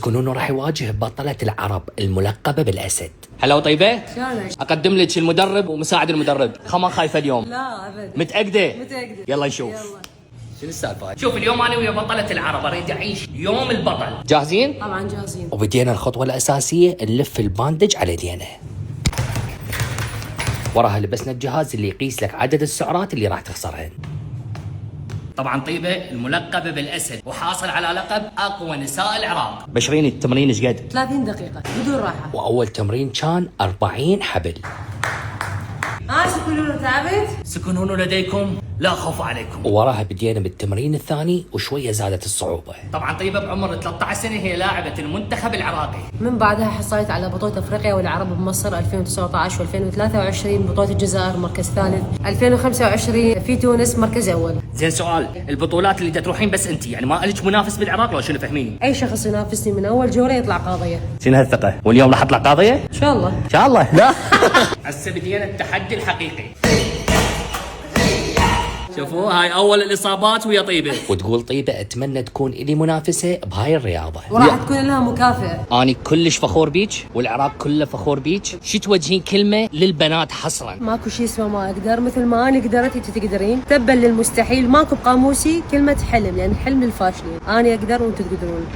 سكنونه راح يواجه بطلة العرب الملقبة بالأسد. هلا وطيبة؟ شلونك؟ اقدم لك المدرب ومساعد المدرب، خما خايفة اليوم؟ لا ابدا. متأكدة؟ متأكدة. يلا نشوف. يلا. شنو السالفة؟ شوف اليوم انا ويا بطلة العرب اريد اعيش يوم البطل، جاهزين؟ طبعا جاهزين. وبدينا الخطوة الأساسية، نلف الباندج على ايدينا. وراها لبسنا الجهاز اللي يقيس لك عدد السعرات اللي راح تخسرهن. طبعا طيبة الملقبة بالأسد وحاصل على لقب أقوى نساء العراق. بشريني التمرين ايش قد؟ 30 دقيقة بدون راحة. وأول تمرين كان 40 حبل. سكنونه تعبت؟ سكنون لديكم لا خوف عليكم. ووراها بدينا بالتمرين الثاني وشوية زادت الصعوبة. طبعا طيبة بعمر 13 سنة هي لاعبة المنتخب العراقي. من بعدها حصلت على بطولة افريقيا والعرب بمصر 2019 و2023، بطولة الجزائر مركز ثالث، 2025 في تونس مركز اول. زين سؤال، البطولات اللي تروحين بس انت يعني ما لك منافس بالعراق لو شنو فهميني؟ اي شخص ينافسني من اول جولة يطلع قاضية. شنو هالثقة؟ واليوم راح اطلع قاضية؟ ان شاء الله. ان شاء الله. لا هسه بدينا التحدي الحقيقي. شوفوا هاي اول الاصابات ويا طيبه. وتقول طيبة أتمنى تكون إلي منافسة بهاي الرياضة. وراح تكون لها مكافأة. اني كلش فخور بيك والعراق كله فخور بيك. شو توجهين كلمه للبنات حصرا؟ ماكو شيء اسمه ما اقدر، مثل ما انا قدرت انت تقدرين. تبا للمستحيل، ماكو بقاموسي كلمة حلم، لان حلم للفاشلين. انا اقدر وانتم تقدرون.